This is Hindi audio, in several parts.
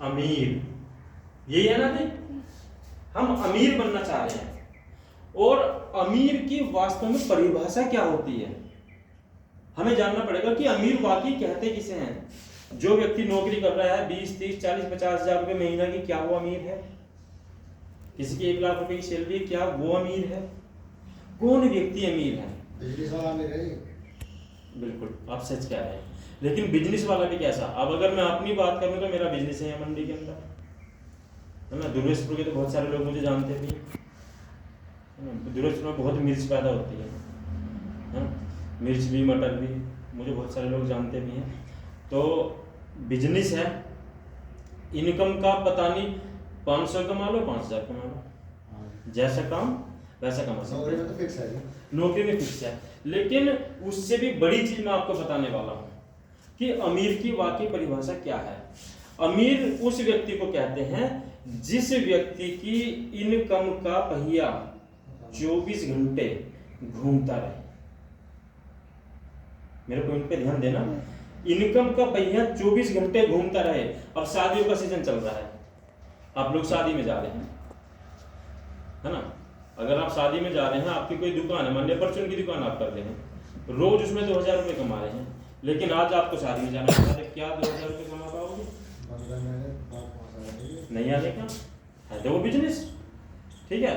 अमीर, यही है ना भाई, हम अमीर बनना चाह रहे हैं। और अमीर की वास्तव में परिभाषा क्या होती है, हमें जानना पड़ेगा कि अमीर वाकई कहते किसे हैं। जो व्यक्ति नौकरी कर रहा है 20, 30, 40, 50 हजार रुपए महीना की, क्या वो अमीर है? किसी की 1 लाख रुपए की सैलरी, क्या वो अमीर है? कौन व्यक्ति अमीर है? बिजनेस वाला अमीर है। बिल्कुल, आप सच कह रहे हैं। लेकिन बिजनेस वाला भी कैसा? अब अगर मैं अपनी बात करूं तो मेरा बिजनेस है मंडी के अंदर, है ना। दुर्वेशपुर के तो बहुत सारे लोग मुझे जानते भी हैं, दुर्वेशपुर में बहुत मिर्च पैदा होती है ना, मिर्च भी, मटर भी, मुझे बहुत सारे लोग जानते भी हैं। तो बिजनेस है, इनकम का पता नहीं, 500 कमा लो, 5000 कमा लो, जैसा काम वैसा कमा सकते नौकरी में तो फिक्स है, नौकरी में फिक्स है। लेकिन उससे भी बड़ी चीज मैं आपको बताने वाला हूँ कि अमीर की वाकई परिभाषा क्या है। अमीर उस व्यक्ति को कहते हैं जिस व्यक्ति की इनकम का पहिया 24 घंटे घूमता रहे। मेरे पॉइंट पे ध्यान देना, इनकम का पहिया 24 घंटे घूमता रहे। अब शादियों का सीजन चल रहा है, आप लोग शादी में जा रहे हैं, है ना। अगर आप शादी में जा रहे हैं, आपकी कोई दुकान है, मान लीजिए परचून की दुकान आप कर रहे हैं, रोज उसमें 2000 रुपये कमा रहे हैं, लेकिन आज आपको शादी में जाना है, क्या 2000 रुपये कमा पाओगे? नहीं आने का है तो वो बिजनेस, ठीक है।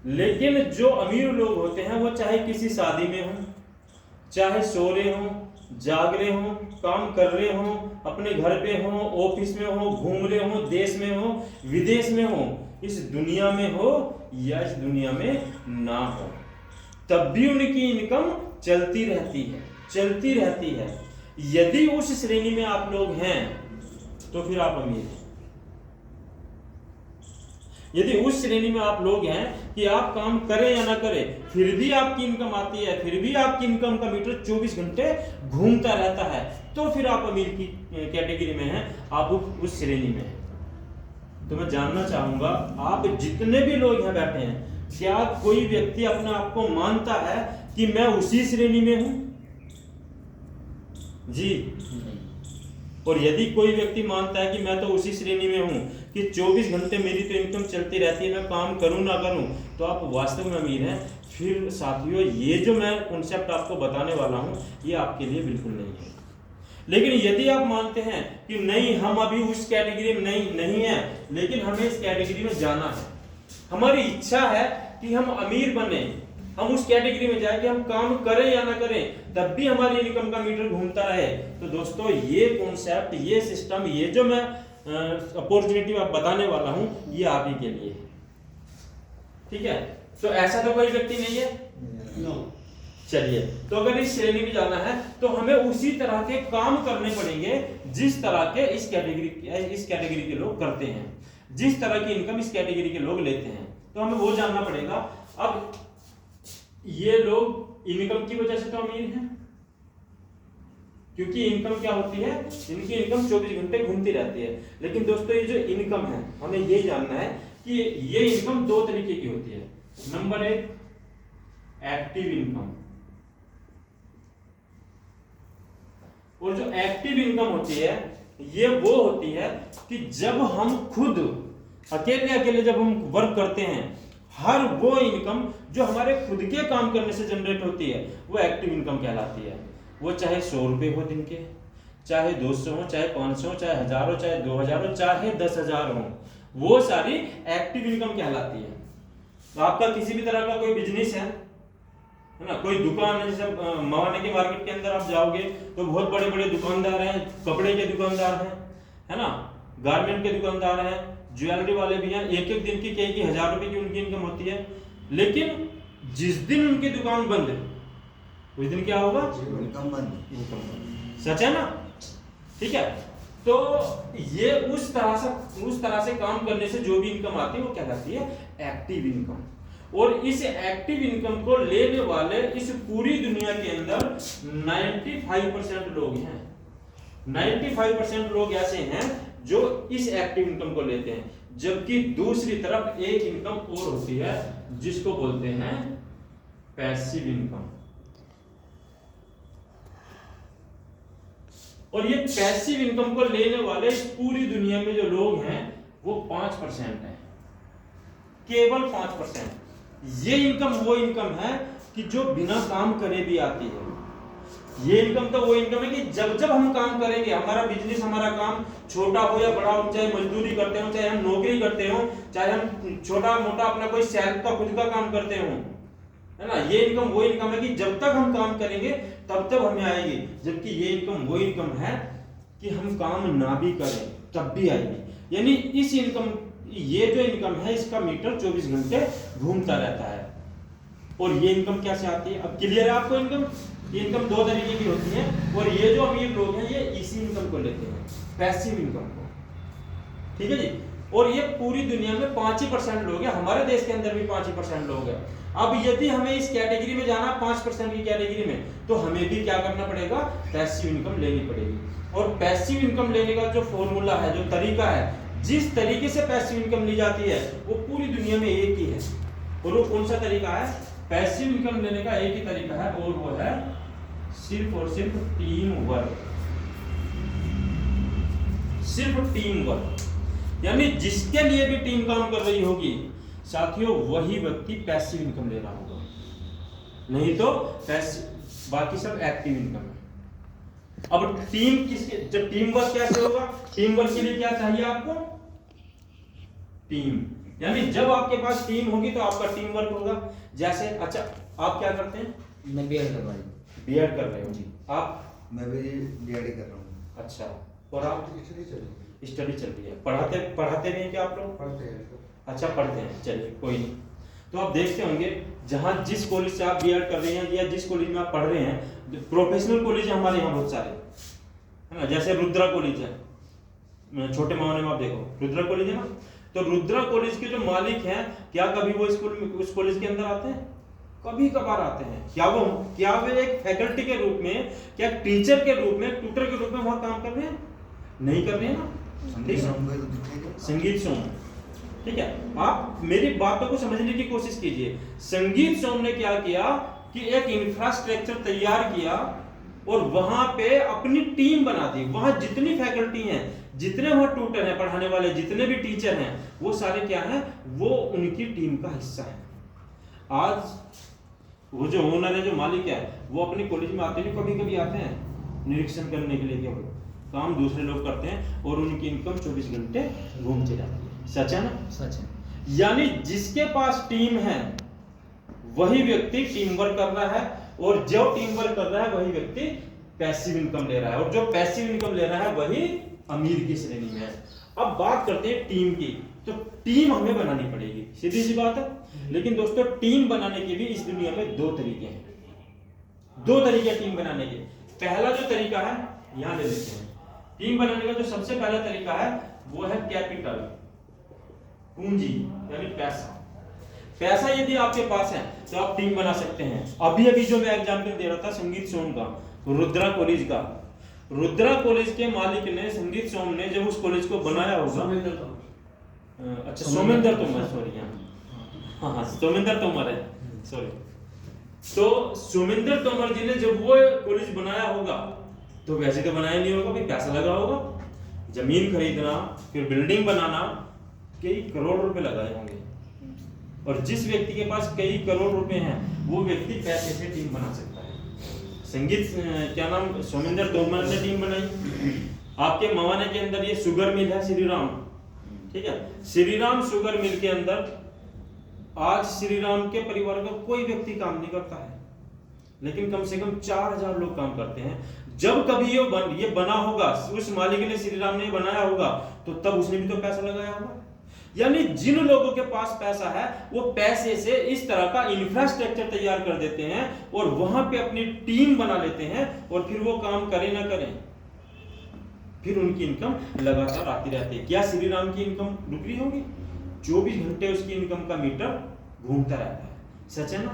लेकिन जो अमीर लोग होते हैं वो चाहे किसी शादी में हो, चाहे सो रहे हो, जाग रहे हो, काम कर रहे हो, अपने घर पे हो, ऑफिस में हो, घूम रहे हो, देश में हो, विदेश में हो, इस दुनिया में हो या इस दुनिया में ना हो, तब भी उनकी इनकम चलती रहती है, चलती रहती है। यदि उस श्रेणी में आप लोग हैं तो फिर आप अमीर हैं। यदि उस श्रेणी में आप लोग हैं कि आप काम करें या ना करें फिर भी आपकी इनकम आती है, फिर भी आपकी इनकम का मीटर 24 घंटे घूमता रहता है, तो फिर आप अमीर की कैटेगरी में हैं, आप उस श्रेणी में हैं। तो मैं जानना चाहूंगा, आप जितने भी लोग यहाँ बैठे हैं, क्या कोई व्यक्ति अपने आप को मानता है कि मैं उसी श्रेणी में हूं? जी। और यदि कोई व्यक्ति मानता है कि मैं तो उसी श्रेणी में हूं कि 24 घंटे मेरी तो इनकम चलती रहती है, मैं काम करूं ना करूं, तो आप वास्तव में अमीर हैं। फिर साथियों, ये जो मैं कॉन्सेप्ट आपको बताने वाला हूं ये आपके लिए बिल्कुल नहीं है। लेकिन यदि आप मानते हैं कि नहीं, हम अभी उस कैटेगरी में नहीं है, लेकिन हमें इस कैटेगरी में जाना है, हमारी इच्छा है कि हम अमीर बने, हम उस कैटेगरी में जाए कि हम काम करें या ना करें तब भी हमारी इनकम का मीटर घूमता रहे, तो दोस्तों ये कॉन्सेप्ट, ये सिस्टम, ये जो मैं अपॉर्चुनिटी मैं बताने वाला हूं ये आप ही के लिए है, ठीक है। तो ऐसा तो कोई व्यक्ति नहीं है, नो। चलिए, तो अगर इस श्रेणी में जाना है तो हमें उसी तरह के काम करने पड़ेंगे जिस तरह के इस कैटेगरी के लोग करते हैं, जिस तरह की इनकम इस कैटेगरी के लोग लेते हैं, तो हमें वो जानना पड़ेगा। अब ये लोग इनकम की वजह से तो अमीर हैं, क्योंकि इनकम क्या होती है, इनकी इनकम 24 घंटे घूमती रहती है। लेकिन दोस्तों ये जो इनकम है, हमें ये जानना है कि ये इनकम 2 तरीके की होती है। नंबर 1 एक्टिव इनकम, और जो एक्टिव इनकम होती है ये वो होती है कि जब हम खुद अकेले जब हम वर्क करते हैं, हर वो इनकम जो हमारे खुद के काम करने से जनरेट होती है वो एक्टिव इनकम कहलाती है। वो चाहे 100 रुपए हो दिन के, चाहे 200 हो, चाहे 500, चाहे 1000 हो, चाहे 2000 हो, चाहे 10,000 हो, वो सारी एक्टिव इनकम कहलाती है। तो आपका किसी भी तरह का कोई बिजनेस है ना, कोई दुकान है, जैसे मवाने के मार्केट के अंदर आप जाओगे तो बहुत बड़े बड़े दुकानदार हैं, कपड़े के दुकानदार हैं, है ना, गारमेंट के दुकानदार हैं, ज्वेलरी वाले भी हैं, एक एक दिन की कई 1000 रुपए की उनकी इनकम होती है। लेकिन जिस दिन उनकी दुकान बंद, उस दिन क्या होगा, इनकम बंद। सच है ना, ठीक है। तो ये उस तरह से काम करने से जो भी इनकम आती है वो क्या कहती है, एक्टिव इनकम। और इस एक्टिव इनकम को लेने वाले इस पूरी दुनिया के अंदर 95% लोग हैं। 95% लोग ऐसे हैं जो इस एक्टिव इनकम को लेते हैं, जबकि दूसरी तरफ एक इनकम और होती है जिसको बोलते हैं पैसिव इनकम। और ये पैसिव इनकम को लेने वाले इस पूरी दुनिया में जो लोग हैं वो 5% हैं, केवल 5%। ये इनकम वो इनकम है कि जो बिना काम करे भी आती है। ये इनकम तो वो इनकम है कि जब जब हम काम करेंगे, हमारा बिजनेस, हमारा काम छोटा हो या बड़ा हो, चाहे मजदूरी करते हो, चाहे हम नौकरी करते हो, चाहे हम छोटा मोटा अपना कोई सेल्फ का खुद का काम करते हो, है ना, ये इनकम वो इनकम है कि जब तक हम काम करेंगे तब तक हमें आएगी। जबकि ये इनकम वो इनकम है कि हम काम ना भी करें तब भी आएगी। यानी इस इनकम, ये जो इनकम है इसका मीटर 24 घंटे घूमता रहता है। और ये इनकम कैसे आती है? अब क्लियर है आपको? इनकम दो तरीके की होती है, और ये जो अमीर लोग हैं ये इसी इनकम को लेते हैं, पैसिव इनकम को। ठीक है जी। और ये पूरी दुनिया में 5% लोग हैं, हमारे देश के अंदर भी 5% लोग हैं। अब यदि हमें इस कैटेगरी में जाना, 5% की कैटेगरी में, तो हमें भी क्या करना पड़ेगा? पैसिव इनकम लेनी पड़ेगी। और पैसिव इनकम लेने का जो फॉर्मूला है, जो तरीका है, जिस तरीके से पैसिव इनकम ली जाती है वो पूरी दुनिया में एक ही है। और वो कौन सा तरीका है? पैसिव इनकम लेने का एक ही तरीका है, और वो है सिर्फ और सिर्फ टीम वर्क। सिर्फ टीम वर्क, यानी जिसके लिए भी टीम काम कर रही होगी साथियों, वही व्यक्ति पैसिव इनकम ले रहा होगा, नहीं तो बाकी सब एक्टिव इनकम है। अब टीम किसके, जब टीम वर्क कैसे होगा? टीम वर्क के लिए क्या चाहिए आपको? टीम, यानी जब आपके पास टीम होगी तो आपका टीम वर्क होगा। जैसे, अच्छा आप क्या करते हैं? मैं बीएड कर रहा हूँ। बीएड कर रहे हो जी। आप? मैं भी बीएड कर रहा हूँ। अच्छा, और आप? स्टडी चल रही है। स्टडी चल रही है। पढ़ाते भी हैं क्या आप लोग? पढ़ते हैं। अच्छा, पढ़ते हैं, चलिए कोई नहीं। तो आप देखते होंगे जहां जिस कॉलेज से आप बीएड कर रहे हैं या जिस कॉलेज में आप पढ़ रहे हैं, प्रोफेशनल कॉलेज है हमारे यहाँ बहुत सारे, है ना। जैसे रुद्रा कॉलेज है, छोटे मावने में आप देखो रुद्रा कॉलेज है ना। तो रुद्रा कॉलेज के जो मालिक हैं, क्या कभी वो उस कॉलेज के अंदर आते हैं? कभी कभार आते हैं। क्या वे एक फैकल्टी के रूप में, क्या टीचर के रूप में, ट्यूटर के रूप में वहां काम कर रहे हैं? नहीं कर रहे हैं ना। ठीक है, संगीत सोम, ठीक है। आप मेरी बातों को समझने की कोशिश कीजिए। संगीत सोम ने क्या किया कि एक इंफ्रास्ट्रक्चर तैयार किया और वहां पे अपनी टीम बना दी। वहां जितनी फैकल्टी हैं, जितने वहां ट्यूटर हैं पढ़ाने वाले, जितने भी टीचर हैं, वो सारे क्या हैं? वो उनकी टीम का हिस्सा है। आज वो जो ओनर है, जो मालिक है, वो अपने कॉलेज में आते नहीं, कभी कभी आते हैं निरीक्षण करने के लिए, केवल काम दूसरे लोग करते हैं और उनकी इनकम 24 घंटे घूमती रहती है। सच है ना? सच है। यानी जिसके पास टीम है वही व्यक्ति टीम वर्क कर रहा है, और जो टीम वर्क कर रहा है वही व्यक्ति पैसिव इनकम ले रहा है, और जो पैसिव इनकम ले रहा है वही अमीर की श्रेणी में है। अब बात करते हैं टीम की। तो टीम हमें बनानी पड़ेगी, सीधी सी बात है। लेकिन दोस्तों, टीम बनाने के भी इस दुनिया में दो तरीके हैं। दो तरीके टीम बनाने के। पहला जो तरीका है, यहां ले लेते हैं। टीम बनाने का जो सबसे पहला तरीका है वो है कैपिटल, पूंजी, यानी पैसा। पैसा यदि आपके पास है तो आप टीम बना सकते हैं। अभी अभी जो मैं एग्जाम्पल दे रहा था संगीत सोम का, रुद्रा कॉलेज का, रुद्रा कॉलेज के मालिक ने, संगीत सोम ने, जब उस कॉलेज को बनाया होगा, अच्छा सोमेंद्र तोमर, सॉरी, हाँ सोमेंद्र तोमर है, सॉरी। तो सोमेंद्र तोमर जी ने जब वो कॉलेज बनाया होगा तो वैसे तो बनाया नहीं होगा, भाई पैसा लगा होगा, जमीन खरीदना, फिर बिल्डिंग बनाना, कई करोड़ रुपए लगाए होंगे। और जिस व्यक्ति के पास कई करोड़ रुपए हैं वो व्यक्ति पैसे से टीम बना सकता है। संगीत क्या नाम, सोमेंद्र तोमर ने टीम बनाई। आपके मवाने के अंदर ये शुगर मिल है, श्री राम, ठीक है, श्री राम शुगर मिल के अंदर आज श्री राम के परिवार का कोई व्यक्ति काम नहीं करता है, लेकिन कम से कम 4000 लोग काम करते हैं। जब कभी ये बना होगा, उस मालिक ने, श्री राम ने बनाया होगा, तो तब उसने भी तो पैसा लगाया होगा। यानी जिन लोगों के पास पैसा है वो पैसे से इस तरह का इंफ्रास्ट्रक्चर तैयार कर देते हैं और वहां पे अपनी टीम बना लेते हैं, और फिर वो काम करें ना करें, फिर उनकी इनकम लगातार आती रहती है। क्या श्री राम की इनकम रुक रही होगी? 24 घंटे उसकी इनकम का मीटर घूमता रहता है। सच है ना?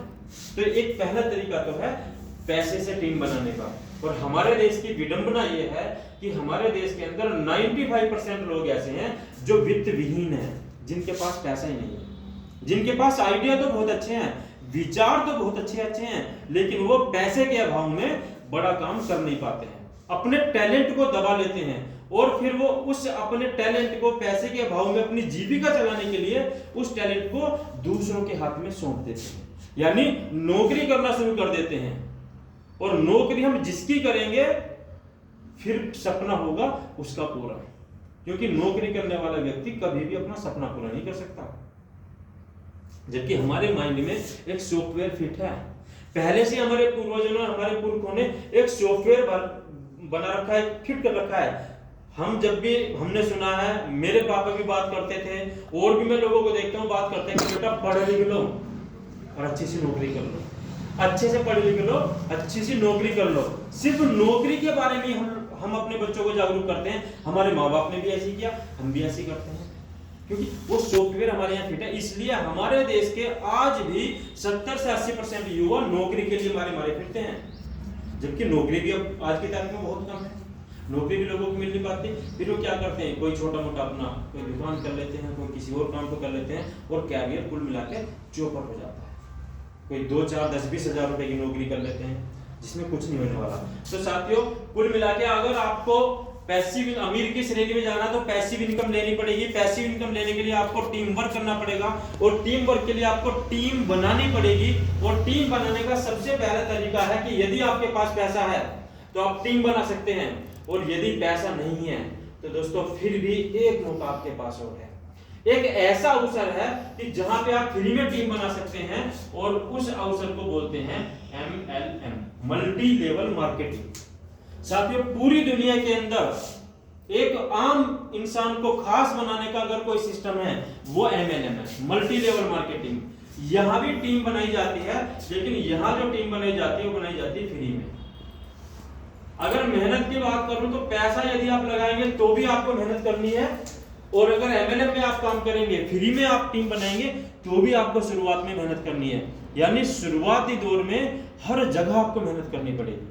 तो एक पहला तरीका तो है पैसे से टीम बनाने का। और हमारे देश की विडंबना यह है कि हमारे देश के अंदर 95% लोग ऐसे हैं जो वित्त विहीन हैं, जिनके पास पैसा ही नहीं है, जिनके पास आइडिया तो बहुत अच्छे हैं, विचार तो बहुत अच्छे हैं, लेकिन वो पैसे के अभाव में बड़ा काम कर नहीं पाते हैं। अपने टैलेंट को दबा लेते हैं और फिर वो उस अपने टैलेंट को पैसे के अभाव में अपनी जीविका चलाने के लिए उस टैलेंट को दूसरों के हाथ में सौंप देते हैं, यानी नौकरी करना शुरू कर देते हैं। और नौकरी हम जिसकी करेंगे फिर सपना होगा उसका पूरा, क्योंकि नौकरी करने वाला व्यक्ति कभी भी अपना सपना पूरा नहीं कर सकता। जबकि हमारे माइंड में एक सॉफ्टवेयर फिट है, पहले से हमारे पूर्वजों ने, हमारे पुरखों ने एक सॉफ्टवेयर बना रखा है, फिट कर रखा है। हम जब भी हमने सुना है, मेरे पापा भी बात करते थे और भी मैं लोगों को देखता हूँ बात करते हैं कि बेटा पढ़ लिख लो और अच्छी सी नौकरी कर लो, अच्छे से पढ़ लिख लो, अच्छी सी नौकरी कर लो। सिर्फ नौकरी के बारे में हम अपने बच्चों को जागरूक करते हैं। हमारे माँ बाप ने भी ऐसे किया, हम भी ऐसे करते हैं, क्योंकि वो सॉफ्टवेयर हमारे यहाँ फिट है। इसलिए हमारे देश के आज भी 70 से 80% युवा नौकरी के लिए मारे फिरते हैं, जबकि नौकरी भी अब आज की तारीख में बहुत कम है, नौकरी भी लोगों को मिल नहीं पाती। फिर वो क्या करते हैं, कोई छोटा मोटा अपना कोई दुकान कर लेते हैं, कोई किसी और काम को कर लेते हैं और कैरियर कुल मिला के चौपट हो जाता है। कोई 2, 4, 10, 20 हजार रुपए की नौकरी कर लेते हैं जिसमें कुछ नहीं होने वाला। तो साथियों, कुल मिला के अगर आपको पैसिव अमीर की श्रेणी में जाना तो पैसिव इनकम लेनी पड़ेगी। पैसिव इनकम लेने के लिए आपको टीम वर्क करना पड़ेगा और टीम वर्क के लिए आपको टीम बनानी पड़ेगी। और टीम बनाने का सबसे पहला तरीका है कि यदि आपके पास पैसा है तो आप टीम बना सकते हैं, और यदि पैसा नहीं है तो दोस्तों फिर भी एक मौका आपके पास और है, एक ऐसा अवसर है कि जहां पे आप फ्री में टीम बना सकते हैं, और उस अवसर को बोलते हैं MLM, मल्टी लेवल मार्केटिंग। साथियों, पूरी दुनिया के अंदर एक आम इंसान को खास बनाने का अगर कोई सिस्टम है वो MLM है, मल्टी लेवल मार्केटिंग। यहां भी टीम बनाई जाती है, लेकिन यहां जो टीम बनाई जाती है वो बनाई जाती है फ्री में। अगर मेहनत की बात करूं तो पैसा यदि आप लगाएंगे तो भी आपको मेहनत करनी है, और अगर MLM में आप काम करेंगे, फ्री में आप टीम बनाएंगे तो भी आपको शुरुआत में मेहनत करनी है। यानी शुरुआती दौर में हर जगह आपको मेहनत करनी पड़ेगी,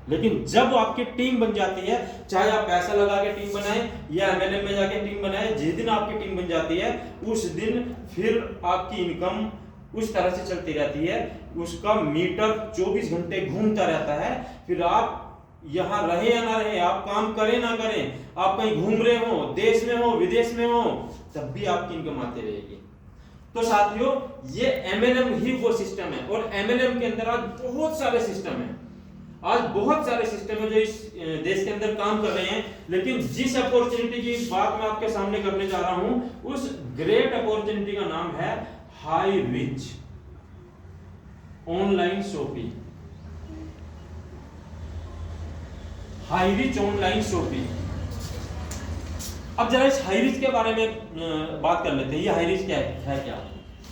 लेकिन जब आपकी टीम बन जाती है, चाहे आप पैसा लगा के टीम बनाएं या MLM में जाके टीम बनाएं, जिस दिन आपकी टीम बन जाती है उस दिन फिर आपकी इनकम उस तरह से चलती रहती है, उसका मीटर 24 घंटे घूमता रहता है। फिर आप यहां रहे या ना रहे, आप काम करें ना करें, आप कहीं घूम रहे हो, देश में हो विदेश में हो, तब भी आपकी इनकम आती रहेगी। तो साथियों, ये MLM ही वो सिस्टम है, और MLM के अंदर आज बहुत सारे सिस्टम हैं। आज बहुत सारे सिस्टम है जो इस देश के अंदर काम कर रहे हैं, लेकिन जिस अपॉर्चुनिटी की बात मैं आपके सामने करने जा रहा हूं, उस ग्रेट अपॉर्चुनिटी का नाम है high rich online shopping. High rich online shopping. अब जरा इस हाई रिच के बारे में बात कर लेते हैं। ये हाई रिच क्या है?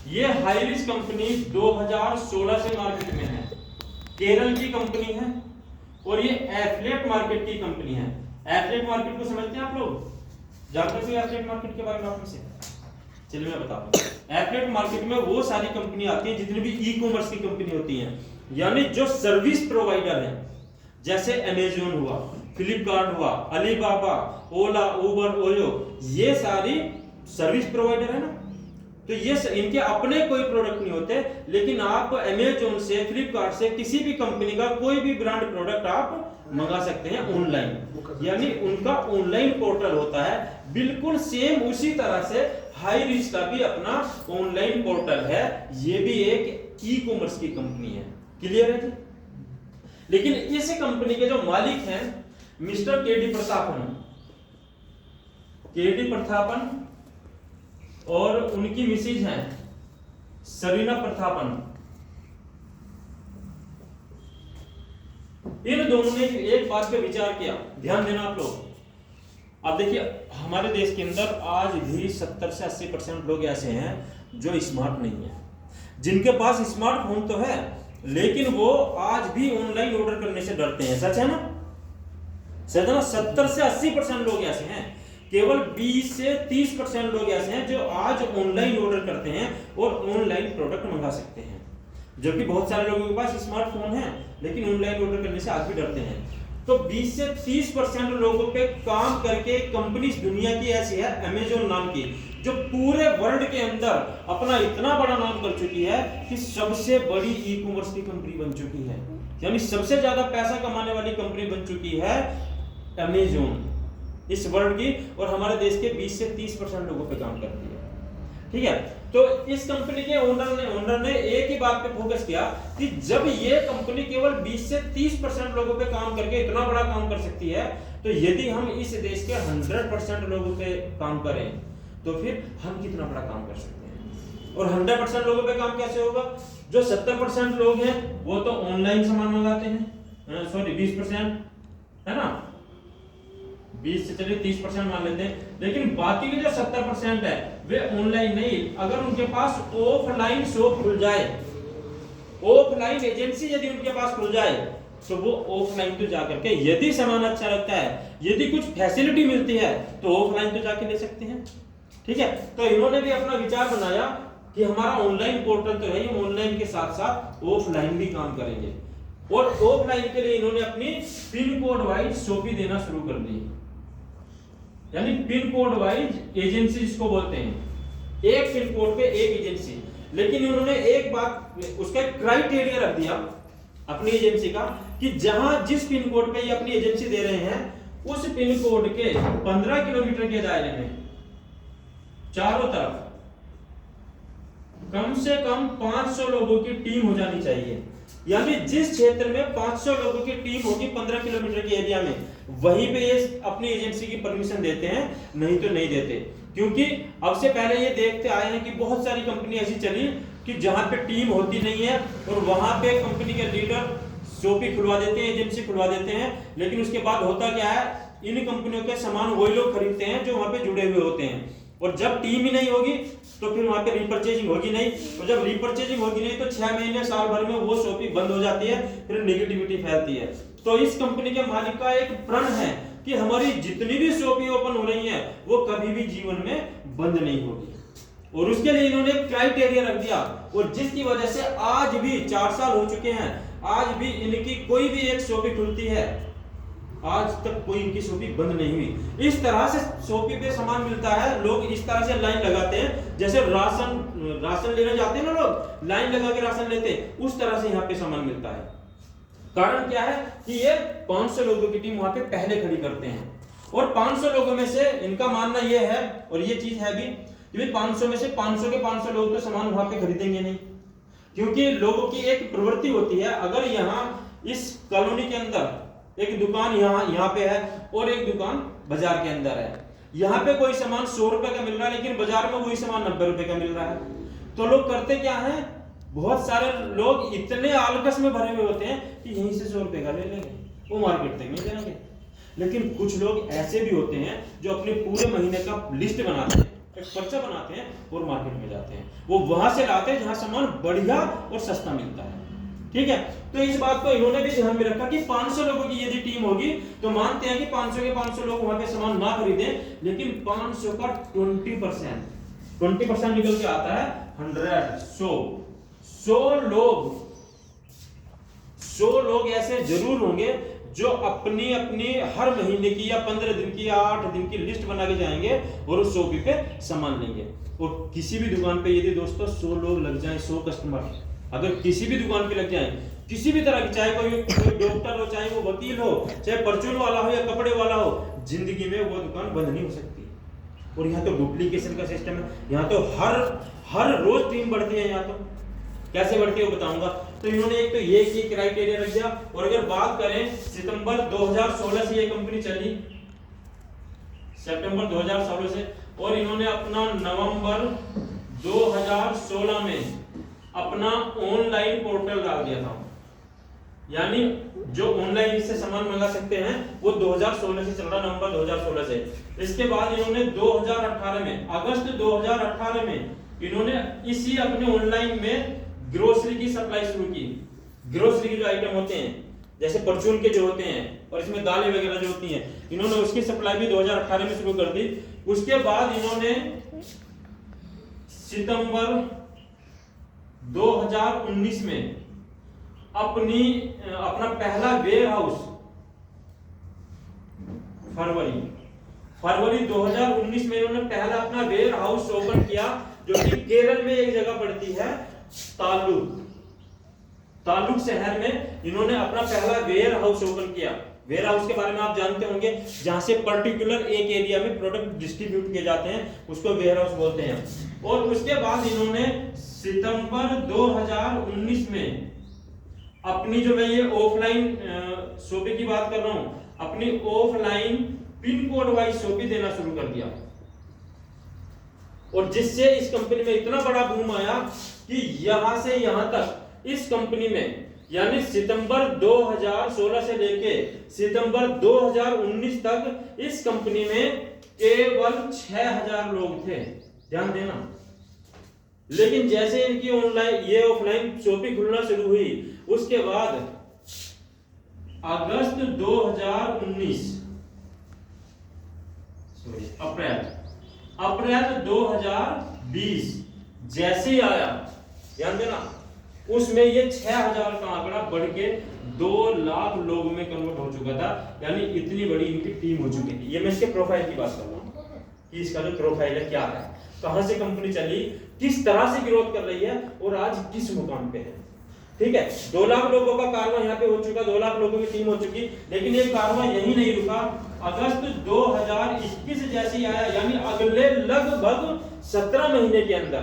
ये हाई रिच कंपनी 2016 से मार्केट में है, केरल की कंपनी है, और ये एफिलिएट मार्केट की कंपनी है। एफिलिएट मार्केट को समझते हैं आप लोग? जानते हो एफिलिएट मार्केट के बारे में आप में से? चलिए मैं बताता हूँ। एफिलिएट मार्केट में वो सारी कंपनी आती है जितनी भी ई कॉमर्स की कंपनी होती हैं, यानी जो सर्विस प्रोवाइडर है, जैसे अमेज़न हुआ, फ्लिपकार्ट हुआ, अलीबाबा, ओला, उबर, ओयो, ये सारी सर्विस प्रोवाइडर है ना। तो ये इनके अपने कोई प्रोडक्ट नहीं होते, लेकिन आप अमेज़न से, फ्लिपकार्ट से किसी भी कंपनी का कोई भी ब्रांड प्रोडक्ट आप मंगा सकते हैं ऑनलाइन। यानी उनका ऑनलाइन पोर्टल होता है। बिल्कुल सेम उसी तरह से हाई रिच का भी अपना ऑनलाइन पोर्टल है। ये भी एक ई कॉमर्स की कंपनी है। क्लियर है जी? लेकिन इस कंपनी के जो मालिक हैं मिस्टर केडी प्रतापन और उनकी मिसेज हैं सरीना प्रतापन। इन दोनों ने एक बात पे विचार किया, ध्यान देना आप लोग। अब देखिए, हमारे देश के अंदर आज भी 70 से 80% लोग ऐसे हैं जो स्मार्ट नहीं है, जिनके पास स्मार्टफोन तो है लेकिन वो आज भी ऑनलाइन ऑर्डर करने से डरते हैं। सच है ना? सच है ना? 70 से 80% लोग ऐसे हैं। केवल 20 से 30% लोग ऐसे हैं जो आज ऑनलाइन ऑर्डर करते हैं और ऑनलाइन प्रोडक्ट मंगा सकते हैं, जबकि बहुत सारे लोगों के पास स्मार्टफोन है लेकिन ऑनलाइन ऑर्डर करने से आज भी डरते हैं। तो 20 से 30% लोगों पे काम करके कंपनी दुनिया की ऐसी है अमेज़न नाम की, जो पूरे वर्ल्ड के अंदर अपना इतना बड़ा नाम कर चुकी है कि सबसे बड़ी ई कॉमर्स की कंपनी बन चुकी है। यानी सबसे ज्यादा पैसा कमाने वाली कंपनी बन चुकी है अमेजोन इस वर्ल्ड की, और हमारे देश के 20 से 30% लोगों पे काम करती है। ठीक है, तो इस कंपनी के ओनर ने एक ही बात पे फोकस किया कि जब ये कंपनी केवल 20 से 30% लोगों पे काम करके इतना बड़ा काम कर सकती है, तो यदि हम इस देश के 100% लोगों पे काम करें तो फिर हम कितना बड़ा काम कर सकते हैं। और 100% लोगों पे काम कैसे होगा? जो 70% लोग हैं वो तो ऑनलाइन सामान मंगाते हैं, सॉरी 20% है ना, 20 से चलिए 30% मान लेते हैं, लेकिन बाकी के जो 70% है वे ऑनलाइन नहीं। अगर उनके पास ऑफलाइन शॉप खुल जाए, ऑफलाइन एजेंसी यदि उनके पास खुल जाए, तो वो ऑफलाइन तो जाकर के यदि सामान अच्छा लगता है, यदि कुछ फैसिलिटी मिलती है, तो ऑफलाइन तो जाके ले सकते हैं। ठीक है, तो इन्होंने भी अपना विचार बनाया कि हमारा ऑनलाइन पोर्टल तो है, हम ऑनलाइन के साथ साथ ऑफलाइन भी काम करेंगे। और ऑफलाइन के लिए इन्होंने अपनी पिन कोड वाइज शॉपी देना शुरू कर दी, यानी पिन कोड वाइज एजेंसी जिसको बोलते हैं, एक पिन कोड पे एक एजेंसी। लेकिन इन्होंने एक बात, उसका क्राइटेरिया रख दिया अपनी एजेंसी का कि जहां जिस पिन कोड पे ये अपनी एजेंसी दे रहे हैं, उस पिन कोड के 15 किलोमीटर के दायरे में चारों तरफ कम से कम 500 लोगों की टीम हो जानी चाहिए। यानी जिस क्षेत्र में 500 लोगों की टीम होगी 15 किलोमीटर के एरिया में, वहीं पे ये अपनी एजेंसी की परमिशन देते हैं, नहीं तो नहीं देते। क्योंकि अब से पहले ये देखते आए हैं कि बहुत सारी कंपनी ऐसी चली कि जहां पे टीम होती नहीं है और वहां पे कंपनी के लीडर शॉपी खुलवा देते हैं, एजेंसी खुलवा देते हैं, लेकिन उसके बाद होता क्या है, इन कंपनियों के सामान वही लोग खरीदते हैं जो वहां पे जुड़े हुए होते हैं। और जब टीम ही नहीं होगी तो फिर वहां पे रिपर्चेजिंग होगी नहीं, और जब रिपर्चेजिंग होगी नहीं तो 6 महीने साल भर में वो शॉपी बंद हो जाती है, फिर नेगेटिविटी फैलती है। तो इस कंपनी के मालिक का एक प्रण है कि हमारी जितनी भी शॉपी ओपन हो रही है वो कभी भी जीवन में बंद नहीं होगी, और उसके लिए इन्होंने क्राइटेरिया रख दिया। और जिसकी वजह से आज भी 4 साल हो चुके हैं, आज भी इनकी कोई भी एक शॉपी खुलती है, आज तक कोई इनकी शॉपी बंद नहीं हुई। इस तरह से शॉपी पे सामान मिलता है, लोग इस तरह से लाइन लगाते हैं, जैसे राशन लेने जाते हैं ना लोग, लाइन लगा के राशन लेते हैं, उस तरह से यहाँ पे सामान मिलता है। कारण क्या है कि ये 500 लोगों की टीम वहां पे पहले खड़ी करते हैं, और 500 लोगों में से इनका मानना ये है, और ये चीज है भी कि 500 में से 500 के 500 लोग तो सामान वहां पे खरीदेंगे नहीं, क्योंकि लोगों की एक प्रवृत्ति होती है। अगर यहाँ इस कॉलोनी के अंदर एक दुकान यहाँ पे है और एक दुकान बाजार के अंदर है, यहाँ पे कोई सामान 100 रुपए का मिल रहा है, लेकिन बाजार में वही सामान 90 रुपए का मिल रहा है, तो लोग करते क्या है, बहुत सारे लोग इतने आलकस में भरे हुए होते हैं कि यहीं से 100 रुपए का ले लेंगे, वो मार्केट तक नहीं जाएंगे। लेकिन कुछ लोग ऐसे भी होते हैं जो अपने पूरे महीने का लिस्ट बनाते हैं, एक पर्चा बनाते हैं और मार्केट में जाते हैं, वो वहां से लाते हैं जहां सामान बढ़िया और सस्ता मिलता है। ठीक है, तो इस बात को इन्होंने भी ध्यान में रखा कि 500 लोगों की यदि टीम होगी तो मानते हैं कि 500 के 500 लोग वहां पे सामान ना खरीदें, लेकिन 500 का 20% निकल के आता है 100 लोग ऐसे जरूर होंगे जो अपनी हर महीने की या 15 दिन की या 8 दिन की लिस्ट बना के जाएंगे और उस शॉपी पे सामान लेंगे। और किसी भी दुकान पे यदि दोस्तों 100 लोग लग जाएं, 100 कस्टमर अगर किसी भी दुकान पे लग जाएं, किसी भी तरह की, चाहे कोई डॉक्टर हो, चाहे वो वकील हो, चाहे परचून वाला हो या कपड़े वाला हो, जिंदगी में वो दुकान बंद नहीं हो सकती। और यहाँ तो डुप्लीकेशन का सिस्टम है, यहाँ तो हर रोज टीम बढ़ती है। यहाँ तो कैसे बढ़ती है वो बताऊंगा। तो इन्होंने एक तो ये की क्राइटेरिया रख दिया। और अगर बात करें सितंबर 2016 से ये कंपनी चली, सितंबर 2016 से, और इन्होंने अपना नवंबर 2016 में अपना ऑनलाइन पोर्टल डाल दिया था, यानी जो ऑनलाइन इससे सामान मंगा सकते हैं वो 2016 से चल रहा, नवंबर 2016 से। इसके बाद इन्होंने 2018 में, अगस्त 2018 में इन्होंने इसी अपने ऑनलाइन में ग्रोसरी की सप्लाई शुरू की। ग्रोसरी के जो आइटम होते हैं जैसे परचून के जो होते हैं और इसमें दालें वगैरह जो होती हैं, इन्होंने उसकी सप्लाई भी 2018 में शुरू कर दी। उसके बाद इन्होंने सितंबर 2019 में अपना पहला वेयर हाउस, फरवरी 2019 में इन्होंने पहला अपना वेयर हाउस ओपन किया, जो कि केरल में एक जगह पड़ती है ताल्लुक शहर में। इन्होंने अपना पहला वेयर हाउस ओपन किया वेयर हाउस के बारे में आप जानते होंगे, जहां से पर्टिकुलर एक एरिया में प्रोडक्ट डिस्ट्रीब्यूट किए जाते हैं, उसको वेयर हाउस बोलते हैं। और उसके बाद इन्होंने सितंबर 2019 में अपनी जो मैं ये ऑफलाइन शॉपिंग की बात कर रहा हूं, अपनी offline pin code wise shopping देना शुरू कर दिया, और जिससे इस कंपनी में इतना बड़ा बूम आया कि यहां से यहां तक इस कंपनी में, यानी सितंबर 2016 से लेके सितंबर 2019 तक इस कंपनी में केवल 6000 लोग थे, ध्यान देना। लेकिन जैसे इनकी ऑनलाइन ये ऑफलाइन शॉपिंग खुलना शुरू हुई, उसके बाद अगस्त 2019 अप्रैल 2020 जैसे ही आया, ध्यान देना, उसमें ये 6000 का आंकड़ा बढ़ के 2 लाख लोगों में कन्वर्ट हो चुका था, यानी इतनी बड़ी इनकी टीम हो चुकी थी। ये मैं इसके प्रोफाइल की बात कर रहा हूं कि इसका जो प्रोफाइल है क्या है, कहां से कंपनी चली, किस तरह से ग्रोथ कर रही है और आज किस मुकाम पे है। ठीक है, 2 लाख लोगों का कारवां यहाँ पे हो चुका, 2 लाख लोगों की टीम हो चुकी, लेकिन ये कारवां यही नहीं रुका। अगस्त 2021 जैसे ही आया, यानी अगले लगभग 17 महीने के अंदर,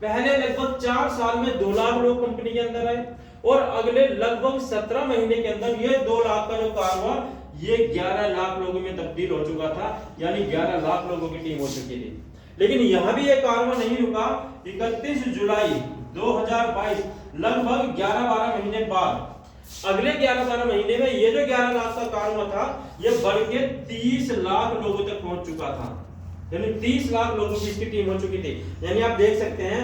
पहले लगभग 4 साल में 2 लाख लोग कंपनी के अंदर आए, और अगले लगभग 17 महीने के अंदर ये 2 लाख का जो कारवां ये 11 लाख लोगों में तब्दील हो चुका था, यानी 11 लाख लोगों की टीम हो चुकी थी। लेकिन यहां भी ये कारवां नहीं रुका। 31 जुलाई 2022, लगभग 11-12 महीने बाद, अगले 11-12 महीने में ये जो 11 लाख का कारवां था, ये बढ़ के 30 लाख लोगों तक पहुंच चुका था, यानी 30 लाख लोगों की इसकी टीम हो चुकी थी। यानी आप देख सकते हैं